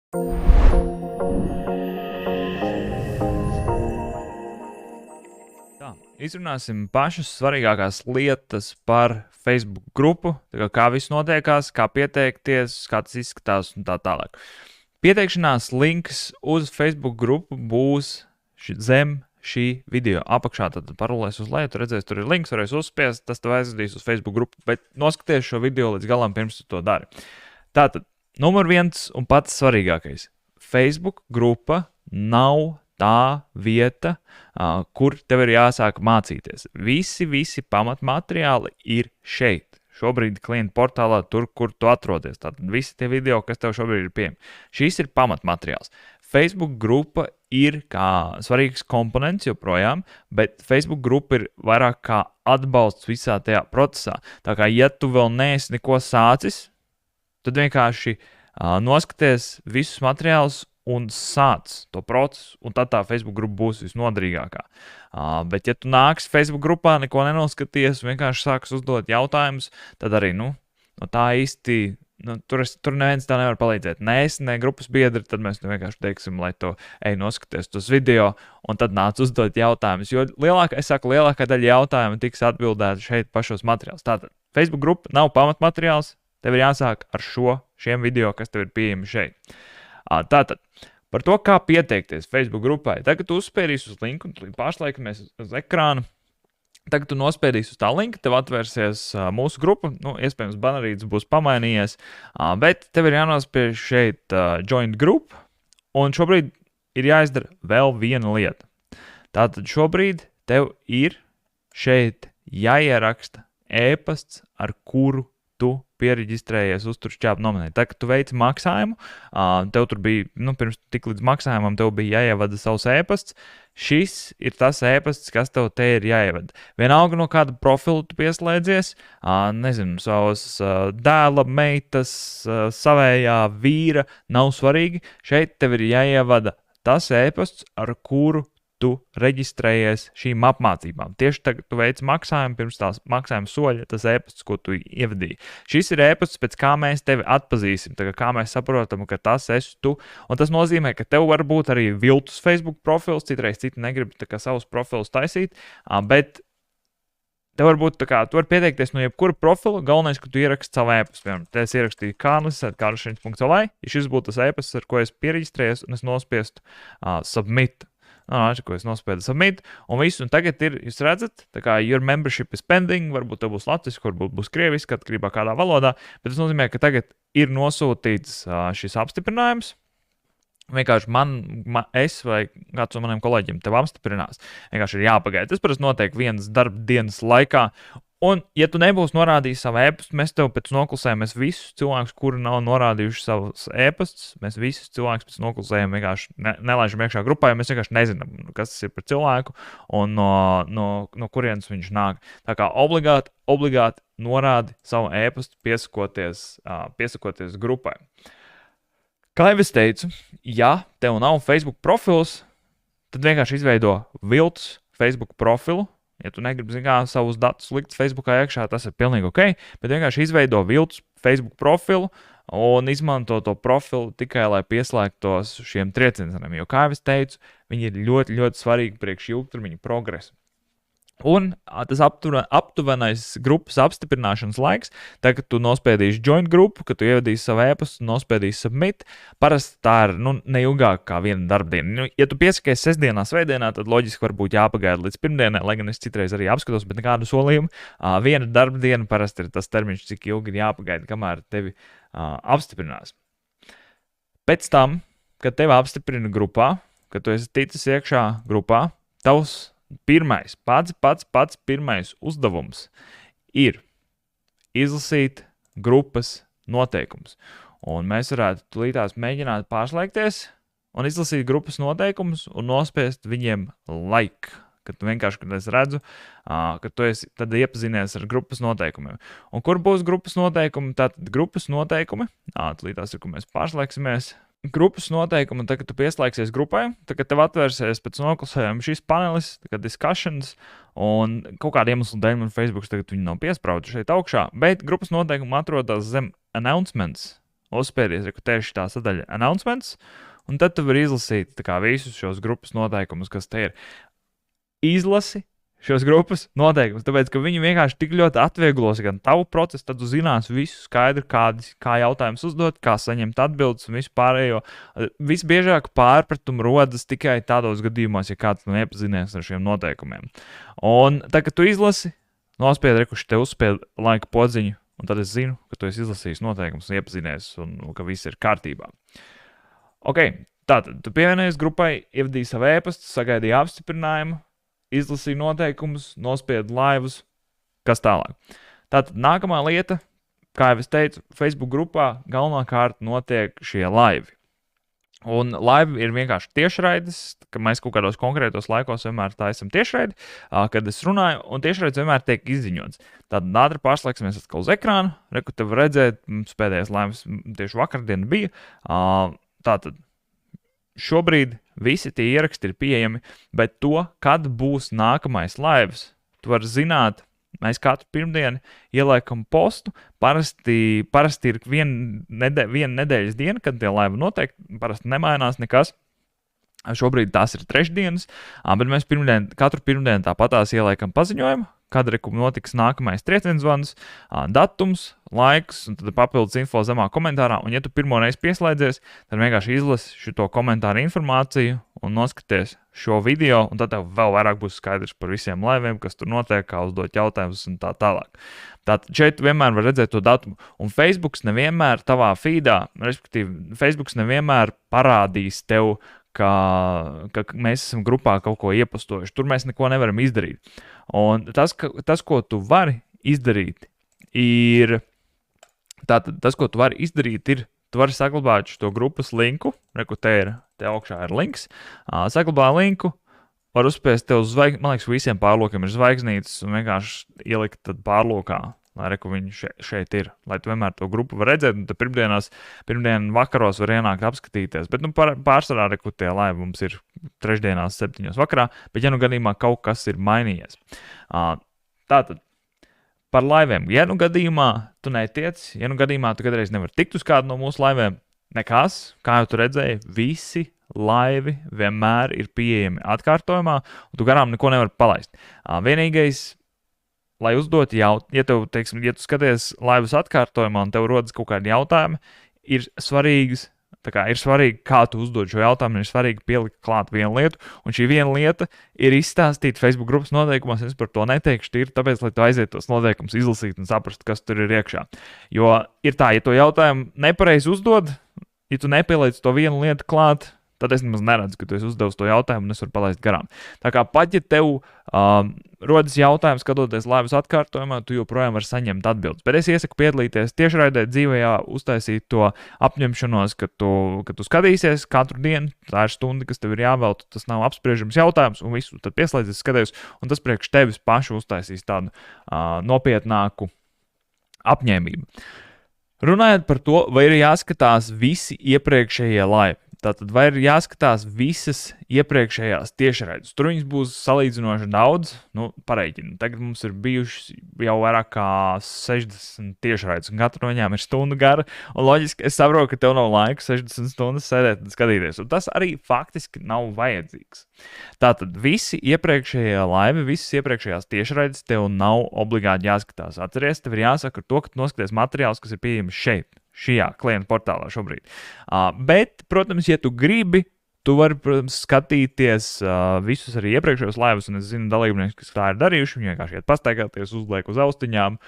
Tā, izrunāsim pašas svarīgākās lietas par Facebook grupu, kā viss notiekās, kā pieteikties, kā tas izskatās un tā tālāk. Pieteikšanās links uz Facebook grupu būs zem šī video apakšā, tad parulēs uz leju, tu redzēsi, tur ir links, varēs uzspiest, tas tev aizvedīs uz Facebook grupu, bet noskaties šo video līdz galam, pirms tu to dari. Tātad, numur 1 un pats svarīgākais. Facebook grupa nav tā vieta, kur tev ir jāsāk mācīties. Visi pamatmateriāli ir šeit. Šobrīd klienta portālā, tur, kur tu atrodies. Tātad visi tie video, kas tev šobrīd ir pieejami. Šis ir pamatmateriāls. Facebook grupa ir kā svarīgs komponents joprojām, bet Facebook grupa ir vairāk kā atbalsts visā tajā procesā. Tā kā, ja tu vēl neesi neko sācis, tad vienkārši noskaties visus materiālus un sāc to procesu, un tad tā Facebook grupa būs visnoderīgākā. Bet, ja tu nāksi Facebook grupā, neko nenoskaties, vienkārši sāks uzdot jautājumus, tad arī, tā īsti, tur neviens tā nevar palīdzēt. Ne es, ne grupas biedri, tad mēs vienkārši teiksim, lai to noskaties tos video, un tad nāc uzdot jautājumus, jo lielākā daļa jautājumu tiks atbildēta šeit pašos materiālus. Tātad, Facebook grupa nav pamatmateriāls, tev ir jāsāk ar šiem video, kas tev ir pieejami šeit. Tātad, par to, kā pieteikties Facebook grupai. Tagad tu uzspēdīsi uz linku, un pārslēgamies uz ekrānu. Tagad tu nospēdīsi uz tā linka, tev atvērsies mūsu grupa, iespējams banerītis būs pamainījies, bet tev ir jānospiež šeit join group, un šobrīd ir jāizdara vēl viena lieta. Tātad šobrīd tev ir šeit jāieraksta e-pasts, ar kuru tu piereģistrējies uzturšķāpu nominēt. Tā, kad tu veici maksājumu, tev tur bija, pirms tik līdz maksājumam tev bija jāievada savs e-pasts. Šis ir tas e-pasts, kas tev te ir jāievada. Vienalga no kāda profila tu pieslēdzies, nezinu, savas dēla, meitas, savējā vīra, nav svarīgi. Šeit tev ir jāievada tas e-pasts, ar kuru tu reģistrējies šīm apmācībām. Tieši tagad tu veici maksājumu, pirms tās maksājuma soļa, tas e-pasts, ko tu ievadīji. Šis ir e-pasts, pēc kā mēs tevi atpazīsim, kā mēs saprotam, ka tas esi tu. Un tas nozīmē, ka tev var būt arī viltus Facebook profils, citreiz citi negrib savus profilus taisīt, bet tev var būt, tu vari pieteikties no jebkura profila, galvenais, ka tu ieraksti savu e-pastu. Piemēram, te es ierakstīju karlis@karlišins.lv, ja šis būtu tas e-pasts, ar ko es piereģistrējos, un es nospiestu submit. Ko es nospēdu submit, un visu, un tagad ir, jūs redzat, your membership is pending, varbūt tev būs latviski, varbūt būs krieviski, atkarībā kādā valodā, bet tas nozīmē, ka tagad ir nosūtīts šis apstiprinājums. Vienkārši es vai kāds no maniem kolēģiem tev apstiprinās. Vienkārši ir jāpagaida. Tas parasti notiek vienas darba dienas laikā. Un, ja tu nebūsi norādījis savu e-pastu, mēs tev pēc noklusējuma, mēs visus cilvēkus, kuri nav norādījuši savus e-pastus, mēs visus cilvēkus pēc noklusējuma vienkārši nelaižam iekšā grupā, jo mēs vienkārši nezinām, kas tas ir par cilvēku un no kurienes viņš nāk. Tā kā obligāti norādi savu e-pastu piesakoties grupai. Kā jau es teicu, ja tev nav Facebook profils, tad vienkārši izveido viltus Facebook profilu. Ja tu negribi, savus datus likt Facebookā iekšā, tas ir pilnīgi ok, bet vienkārši izveido viltus Facebook profilu un izmanto to profilu tikai, lai pieslēgtos šiem triecieniem, jo, kā jau es teicu, viņi ir ļoti, ļoti svarīgi priekš ilgtermiņa progresa. Un tas aptuvenais grupas apstiprināšanas laiks, tagad tu nospēdīsi join grupu, kad tu ievadīsi savu e-pastu, nospēdīsi submit, parasti tā ir neilgāk kā viena darbdiena. Ja tu piesakies sestdienā, svētdienā, tad loģiski varbūt jāpagaida līdz pirmdienai, lai gan es citreiz arī apskatos, bet nekādu solījumu. Viena darbdiena parasti ir tas termiņš, cik ilgi ir jāpagaida, kamēr tevi apstiprinās. Pēc tam, kad tevi apstiprina grupā, kad tu esi ticis iekšā grupā, tavs pats pirmais uzdevums ir izlasīt grupas noteikumus. Un mēs varētu tulītās mēģināt pārslēgties un izlasīt grupas noteikumus un nospiest viņiem like. Kad es redzu, ka tu esi tad iepazinies ar grupas noteikumiem. Un kur būs grupas noteikumi? Tātad grupas noteikumi, tulītās ir, kur mēs pārslēgsimies. Grupas noteikumi, tad, kad tu pieslēgsies grupai, tad, kad tev atvērsies pēc noklusējuma šis panelis, discussions, un kaut kāda iemesla dēļ man Facebook tagad viņi nav piesprauti šeit augšā, bet grupas noteikumi atrodas zem announcements, uzspēdies, ka tieši tā sadaļa announcements, un tad tu vari izlasīt tā kā visus šos grupas noteikumus, kas te ir. Izlasi šos grupas noteikumus, tāpēc, ka viņi vienkārši tik ļoti atvieglos gan tavu procesu, tad tu zinās visu skaidru, kā jautājums uzdot, kā saņemt atbildes un visu pārējo. Visbiežāk pārpratumi rodas tikai tādos gadījumos, ja kāds nav iepazinies ar šiem noteikumiem. Un tad, kad tu izlasi, nospied rekuši te uzspied laika podziņu, un tad es zinu, ka tu esi izlasījis noteikumus un iepazinies, un ka viss ir kārtībā. Ok, tātad tu pievienojies grupai, ievadīji savu ēpastu, sagaidīji apstiprinājumu, izlasīja noteikumus, nospieda laivus, kas tālāk. Tātad nākamā lieta, kā jau es teicu, Facebook grupā galvenokārt notiek šie laivi. Un laivi ir vienkārši tiešraides, ka mēs kaut kādos konkrētos laikos vienmēr taisam tiešraidi, kad es runāju, un tiešraides vienmēr tiek izziņots. Tad ātri pārslēgsimies atkal uz ekrānu, reku te var redzēt, pēdējais laivs tieši vakardien bija. Tātad šobrīd visi tie ieraksti ir pieejami, bet to, kad būs nākamais laivs, tu vari zināt. Mēs katru pirmdienu ieliekam postu. Parasti ir viena nedēļas diena, kad tie laivi notiek. Parasti nemainās nekas. Šobrīd tās ir trešdienas, bet mēs katru pirmdienu tāpatās ieliekam paziņojumu, kad notiks nākamais triecienzvans, datums, laiks, un tad papildus info zemā komentārā. Un, ja tu pirmo reizi pieslēdzies, tad vienkārši izlasi šo komentāru informāciju un noskaties šo video, un tad tev vēl vairāk būs skaidrs par visiem laiviem, kas tur notiek, kā uzdot jautājumus un tā tālāk. Tātad šeit vienmēr var redzēt to datumu, un Facebooks nevienmēr tavā feedā, respektīvi, Facebooks nevienmēr parādīs tev, ka mēs esam grupā kaut ko iepostojuši. Tur mēs neko nevaram izdarīt. Un tas, ko tu vari izdarīt, ir tu vari saglabāt šo grupas linku, te augšā ir links, saglabā linku, var uzspiest tev man liekas, visiem pārlokiem ir zvaigznītes un vienkārši ielikt tad pārlokā, lai viņi šeit ir, lai tu vienmēr to grupu var redzēt, un tad pirmdien vakaros var ienākt apskatīties, bet pārsvarā tie laivi mums ir trešdienās 7 vakarā, bet ja gadījumā kaut kas ir mainījies. Tātad, par laiviem, ja gadījumā tu netiec, ja gadījumā tu kādreiz nevar tikt uz kādu no mūsu laiviem, nekas, kā jau tu redzēji, visi laivi vienmēr ir pieejami atkārtojumā, un tu garām neko nevar palaist. Vienīgais, lai uzdot jautājumu, ja tu skaties laivas atkārtojumā un tev rodas kaut kādi jautājumi, ir svarīgi, kā tu uzdod šo jautājumu, ir svarīgi pielikt klāt vienu lietu, un šī viena lieta ir izstāstīt Facebook grupas noteikumos, es par to neteikšu, tīri tāpēc, lai tu aiziet tos noteikumus izlasīt un saprast, kas tur ir iekšā. Jo ir tā, ja to jautājumu nepareizi uzdod, ja tu nepieliec to vienu lietu klāt, tad es nemaz neredzu, ka tu esi uzdevis to jautājumu un es varu palaist garām. Tā kā pat, ja tev rodas jautājums, skatoties laivas atkārtojumā, tu joprojām vari saņemt atbildes. Bet es iesaku piedalīties tiešraidē dzīvajā, uztaisīt to apņemšanos, ka tu skatīsies katru dienu, tā ir stunda, kas tev ir jāvelta, tas nav apspriežams jautājums, un visu tad pieslēdzies, skaties, un tas priekš tevis pašu uztaisīs tādu nopietnāku apņēmību. Runājot par to, vai ir jāskatās visi iepriekšējie laivi. Tātad vai ir jāskatās visas iepriekšējās tiešraides. Tur viņas būs salīdzinoši daudz, pareiķini. Tagad mums ir bijušas jau vairāk kā 60 tiešraides, un katra no viņām ir stundu gara, un loģiski es saprotu, ka tev nav laika 60 stundas sēdēt un skatīties, un tas arī faktiski nav vajadzīgs. Tātad visi iepriekšējie laivi, visas iepriekšējās tiešraides tev nav obligāti jāskatās. Atceries, tev ir jāsaka to, ka tu noskaties materiālus, kas ir pieejami šeit. Šajā klienta portālā šobrīd. Bet, protams, ja tu gribi, tu vari, protams, skatīties visus arī iepriekšējos laivus, un es zinu dalībniekus, kas tā ir darījuši, viņi vienkārši iet pastaigāties, uzliek uz austiņām,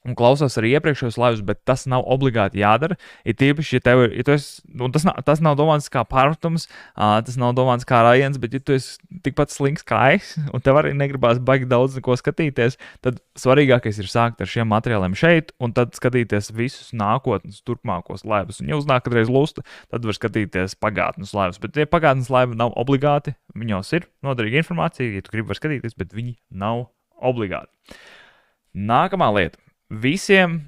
un klausās arī iepriekšējos laivus, bet tas nav obligāti jādara. Ir tīpaši, ja tu esi, un tas nav domāts kā pārpratums, tas nav domāts kā rājiens, bet ja tu esi tikpat slinks kā es, un tev arī negribās baigi daudz neko skatīties, tad svarīgākais ir sākt ar šiem materiāliem šeit, un tad skatīties visus nākotnes, turpmākos laivus. Un ja uznāk kādreiz lusta, tad var skatīties pagātnes laivus. Bet ja pagātnes laivi nav obligāti, viņos ir noderīga informācija, ja tu gribi var skatīties, bet viņi nav obligāti. Nākamā lieta. Visiem,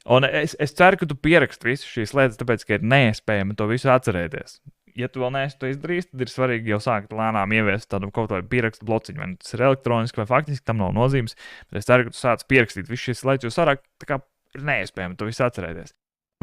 un es ceru, ka tu pieraksti visu šīs lietas, tāpēc, ka ir neiespējami to visu atcerēties. Ja tu vēl neesi to izdarījis, tad ir svarīgi jau sākt lēnām ieviest tādu kaut kādu pierakstu blociņu, vai tas ir elektroniski vai faktiski, tam nav nozīmes, bet es ceru, ka tu sāc pierakstīt visu šīs lietas, jo sarāk tā kā ir neiespējami to visu atcerēties.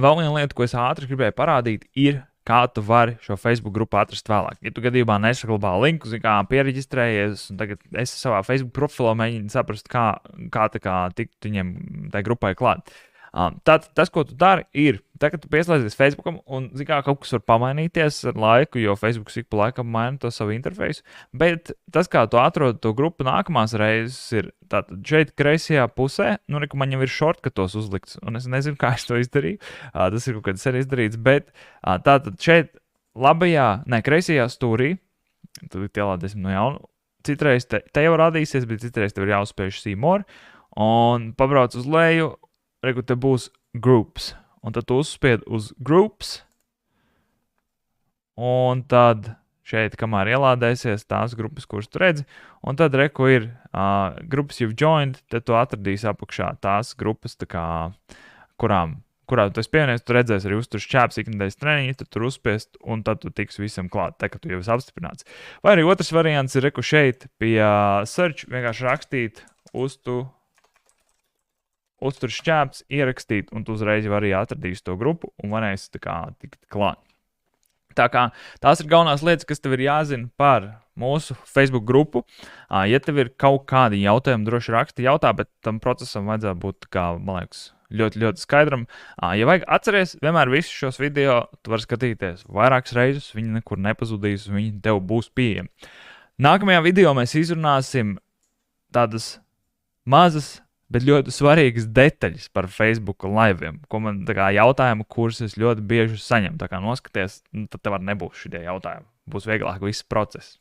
vēl viena lieta, ko es ātri gribēju parādīt, ir, kā tu vari šo Facebook grupu atrast vēlāk. Ja tu gadījumā nesaglabā linku, kā pieregistrējies, un tagad es savā Facebook profilā mēģinu saprast, kā tikt viņiem tai grupai klāt. Tātad tas, ko tu dari, ir, kad tu pieslēdzies Facebookam, un kā kaut kas var pamainīties ar laiku, jo Facebook ik pa laikam maina to savu interfeisu, bet tas, kā tu atrodi to grupu nākamās reizes, ir tātad šeit kreisajā pusē, man jau ir shortcutos uzlikts, un es nezinu, kā es to izdarīju, tas ir kaut kāds sen izdarīts, bet tātad šeit kreisajā stūrī, tad ielādēsim no jaunu, citreiz te jau rādīsies, bet citreiz tev ir jāuzspiež see more, un pabrauc uz leju, te būs groups, un tad tu uzspied uz groups, un tad šeit, kamēr ielādēsies tās grupas, kuras tu redzi, un tad ir grupas you've joined, tad tu atradīsi apakšā tās grupas, kurā tu esi pievienojies, tu redzēsi arī uzturs čēps, iknedēļas treniņi, tad tur uzspiest, un tad tu tiks visam klāt, ka tu jau esi apstiprināts. Vai arī otrs variants ir, šeit pie search vienkārši rakstīt uzturs čēps, ierakstīt, un tu uzreiz arī atradīsi to grupu, un varēsi tikt klāt. Tā kā tās ir galvenās lietas, kas tev ir jāzina par mūsu Facebook grupu. Ja tev ir kaut kādi jautājumi, droši raksti jautā, bet tam procesam vajadzētu būt, man liekas, ļoti, ļoti skaidram. Ja vajag atceries, vienmēr visus šos video tu vari skatīties vairākas reizes, viņi nekur nepazudīs, un viņi tev būs pieejami. Nākamajā video mēs izrunāsim tādas mazas, bet ļoti svarīgas detaļas par Facebook live'iem, ko man jautājumu, kurus es ļoti bieži saņemu. Tā kā noskaties, tad tev nebūs šie jautājumi. Būs vieglāk viss process.